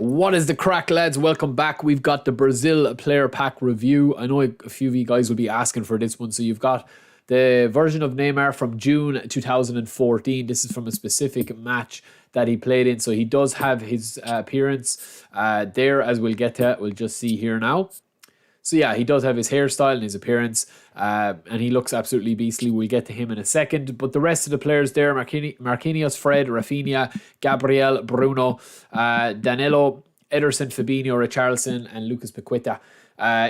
What is the crack, lads? Welcome back. We've got the Brazil player pack review. I know a few of you guys will be asking for this one. So you've got the version of Neymar from June 2014. This is from a specific match that he played in. So he does have his appearance there, as we'll get to. We'll just see here now. So yeah, he does have his hairstyle and his appearance, and he looks absolutely beastly. We'll get to him in a second. But the rest of the players there, Marquinhos, Fred, Rafinha, Gabriel, Bruno, Danilo, Ederson, Fabinho, Richarlison, and Lucas Paqueta.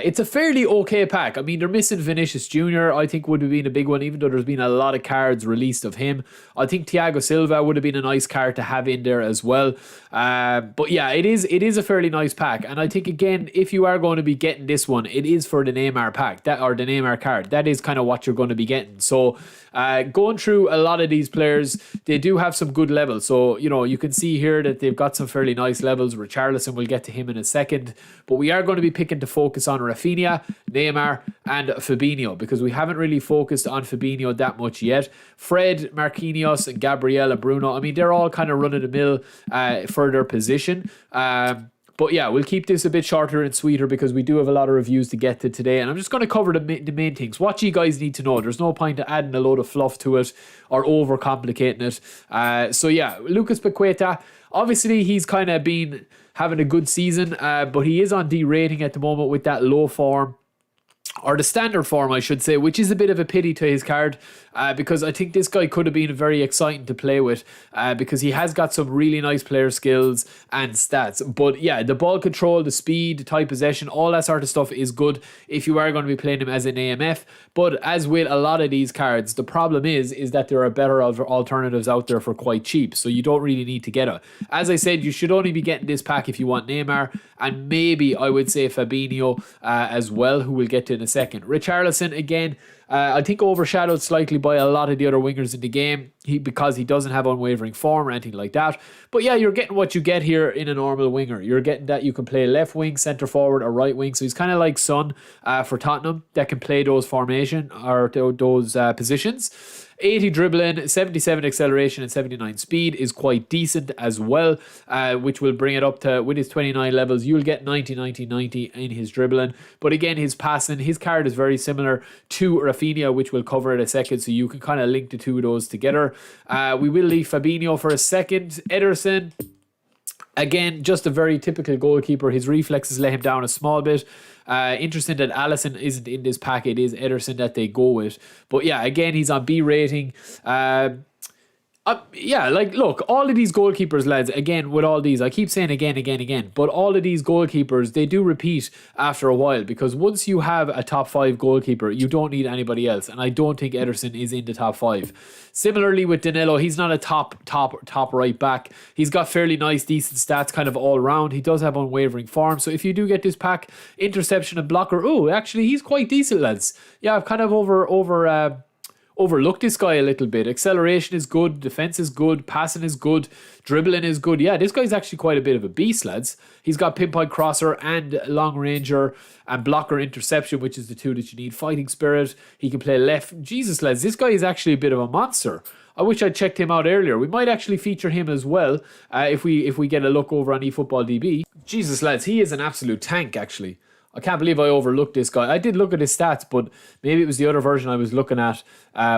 It's a fairly okay pack. I mean, they're missing Vinicius Jr. I think would have been a big one, even though there's been a lot of cards released of him. I think Thiago Silva would have been a nice card to have in there as well. But yeah, it is a fairly nice pack. And I think, again, if you are going to be getting this one, it is for the Neymar pack, or the Neymar card. That is kind of what you're going to be getting. So going through a lot of these players, they do have some good levels. So, you know, you can see here that they've got some fairly nice levels. Richarlison, we'll get to him in a second. But we are going to be picking to focus on Rafinha, Neymar, and Fabinho, because we haven't really focused on Fabinho that much yet. Fred, Marquinhos, and Gabriel and Bruno, I mean, they're all kind of run-of-the-mill for their position. But yeah, we'll keep this a bit shorter and sweeter because we do have a lot of reviews to get to today. And I'm just going to cover the main things. What you guys need to know. There's no point to adding a load of fluff to it or overcomplicating it. So yeah, Lucas Paqueta, obviously he's kind of been having a good season, but he is on D rating at the moment with that low form, or the standard form, I should say, which is a bit of a pity to his card, because I think this guy could have been very exciting to play with, because he has got some really nice player skills and stats. But yeah, the ball control, the speed, the tight possession, all that sort of stuff is good if you are going to be playing him as an AMF. But as with a lot of these cards, the problem is that there are better alternatives out there for quite cheap, so you don't really need to get it. As I said, you should only be getting this pack if you want Neymar, and maybe I would say Fabinho as well, who we'll get to in a second. Richarlison, again, I think overshadowed slightly by a lot of the other wingers in the game, because he doesn't have unwavering form or anything like that. But yeah, you're getting what you get here in a normal winger. You're getting that you can play left wing, centre forward, or right wing. So he's kind of like Son for Tottenham, that can play those formation or those positions. 80 dribbling, 77 acceleration, and 79 speed is quite decent as well, which will bring it up to, with his 29 levels, you'll get 90, 90, 90 in his dribbling. But again, his passing, his card is very similar to Rafinha, which we'll cover in a second, so you can kind of link the two of those together. We will leave Fabinho for a second. Ederson, again, just a very typical goalkeeper. His reflexes let him down a small bit. Interesting that Alisson isn't in this pack. It is Ederson that they go with. But yeah, again, he's on B rating. Yeah, like, look, all of these goalkeepers, lads, again, with all these, I keep saying again, but all of these goalkeepers, they do repeat after a while, because once you have a top 5 goalkeeper, you don't need anybody else, and I don't think Ederson is in the top 5. Similarly with Danilo, he's not a top right back. He's got fairly nice, decent stats kind of all around. He does have unwavering form, so if you do get this pack, interception and blocker, oh, actually, he's quite decent, lads. Yeah, I've kind of overlooked this guy a little bit. Acceleration is good, defense is good, passing is good, dribbling is good. Yeah, this guy's actually quite a bit of a beast, lads. He's got pinpoint crosser and long ranger and blocker interception, which is the two that you need. Fighting spirit, he can play left. Jesus, lads, this guy is actually a bit of a monster. I wish I'd checked him out earlier. We might actually feature him as well if we get a look over on eFootball DB. Jesus, lads, he is an absolute tank, actually. I can't believe I overlooked this guy. I did look at his stats, but maybe it was the other version I was looking at,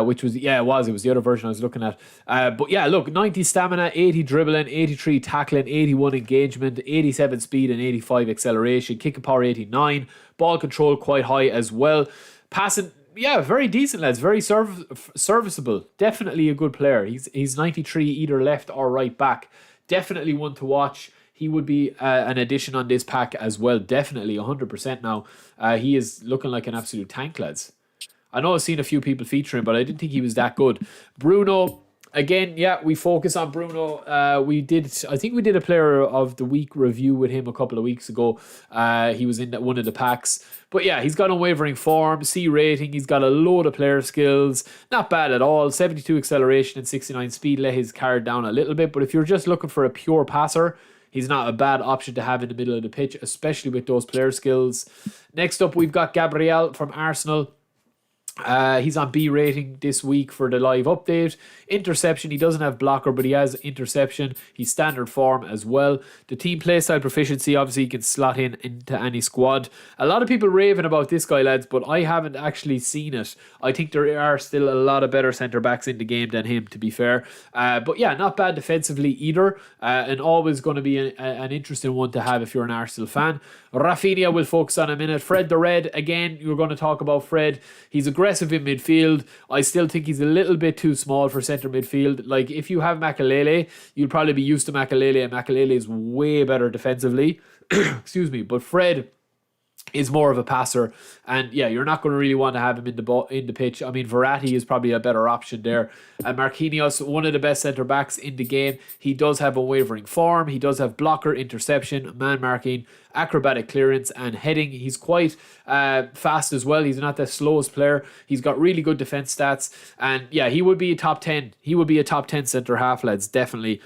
which was, yeah, it was the other version I was looking at. But yeah, look, 90 stamina, 80 dribbling, 83 tackling, 81 engagement, 87 speed, and 85 acceleration. Kicking power 89. Ball control quite high as well. Passing, yeah, very decent, lads. Very serviceable. Definitely a good player. He's 93 either left or right back. Definitely one to watch. He would be an addition on this pack as well. Definitely 100% now. He is looking like an absolute tank, lads. I know I've seen a few people feature him, but I didn't think he was that good. Bruno, again, yeah, we focus on Bruno. I think we did a player of the week review with him a couple of weeks ago. He was in one of the packs. But yeah, he's got unwavering form, C rating. He's got a load of player skills. Not bad at all. 72 acceleration and 69 speed. Let his card down a little bit. But if you're just looking for a pure passer, he's not a bad option to have in the middle of the pitch, especially with those player skills. Next up, we've got Gabriel from Arsenal. He's on B rating this week for the live update. Interception, he doesn't have blocker, but he has interception. He's standard form as well. The team playstyle proficiency, obviously he can slot into any squad. A lot of people raving about this guy, lads, but I haven't actually seen it. I think there are still a lot of better centre backs in the game than him, to be fair. But yeah, not bad defensively either, and always going to be an interesting one to have if you're an Arsenal fan. Rafinha will focus on a minute. Fred the Red, again, you're going to talk about Fred. He's aggressive in midfield. I still think he's a little bit too small for centre midfield. Like, if you have Makelele, you'll probably be used to Makelele, and Makelele is way better defensively. Excuse me. But Fred is more of a passer, and yeah, you're not going to really want to have him in the pitch. I mean, Verratti is probably a better option there. And Marquinhos, one of the best centre backs in the game. He does have unwavering form. He does have blocker, interception, man marking, acrobatic clearance, and heading. He's quite fast as well. He's not the slowest player. He's got really good defense stats, and yeah, he would be a top 10. He would be a top 10 centre half, lads, definitely.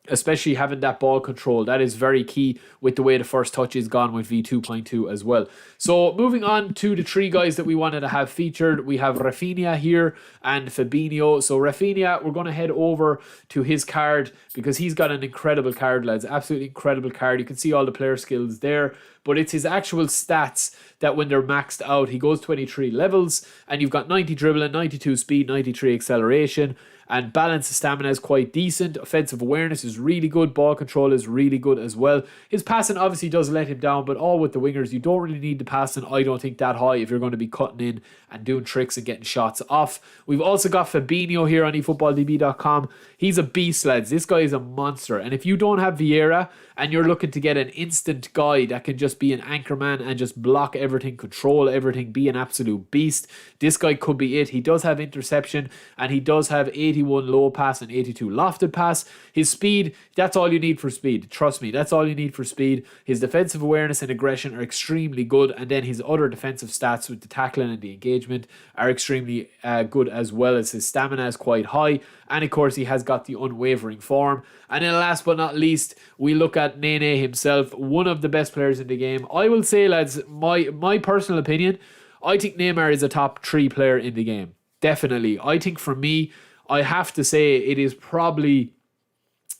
Especially having that ball control. That is very key with the way the first touch is gone with V2.2 as well. So moving on to the three guys that we wanted to have featured. We have Rafinha here and Fabinho. So Rafinha, we're going to head over to his card because he's got an incredible card, lads. Absolutely incredible card. You can see all the player skills there. But it's his actual stats that when they're maxed out, he goes 23 levels and you've got 90 dribbling, 92 speed, 93 acceleration. And balance stamina is quite decent. Offensive awareness is really good. Ball control is really good as well. His passing obviously does let him down, but all with the wingers, you don't really need the passing, I don't think, that high if you're going to be cutting in and doing tricks and getting shots off. We've also got Fabinho here on eFootballDB.com. He's a beast, lads. This guy is a monster. And if you don't have Vieira and you're looking to get an instant guy that can just be an anchor man and just block everything, control everything, be an absolute beast, this guy could be it. He does have interception and he does have 81 low pass and 82 lofted pass. His speed, that's all you need for speed. Trust me, that's all you need for speed. His defensive awareness and aggression are extremely good, and then his other defensive stats with the tackling and the engagement are extremely good, as well as his stamina is quite high, and of course he has got the unwavering form. And then last but not least, we look at Nene himself, one of the best players in the game. I will say, lads, my personal opinion, I think Neymar is a top 3 player in the game. Definitely. I think for me, I have to say it is probably,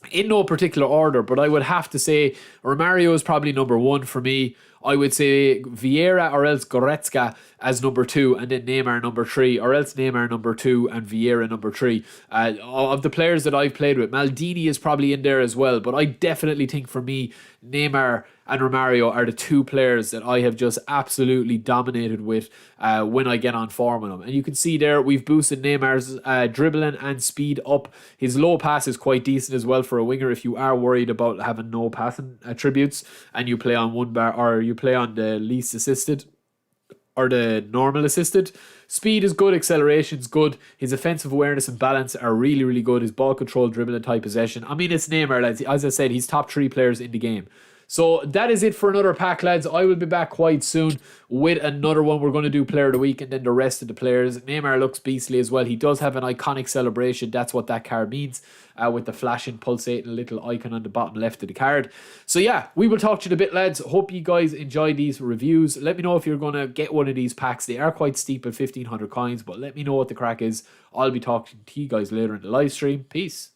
in no particular order, but I would have to say Romario is probably number 1 for me. I would say Vieira or else Goretzka as number 2, and then Neymar number 3, or else Neymar number 2 and Vieira number 3. Of the players that I've played with, Maldini is probably in there as well, but I definitely think for me, Neymar and Romario are the 2 players that I have just absolutely dominated with when I get on form with them. And you can see there, we've boosted Neymar's dribbling and speed up. His low pass is quite decent as well for a winger if you are worried about having no passing attributes and you play on one bar, or you play on the least assisted or the normal assisted. Speed is good, acceleration's good. His offensive awareness and balance are really, really good. His ball control, dribbling, tight possession. I mean, it's Neymar, lads. As I said, he's top 3 players in the game. So that is it for another pack, lads. I will be back quite soon with another one. We're going to do player of the week and then the rest of the players. Neymar looks beastly as well. He does have an iconic celebration. That's what that card means, with the flashing, pulsating little icon on the bottom left of the card. So yeah, we will talk to you in a bit, lads. Hope you guys enjoy these reviews. Let me know if you're going to get one of these packs. They are quite steep at 1,500 coins, but let me know what the crack is. I'll be talking to you guys later in the live stream. Peace.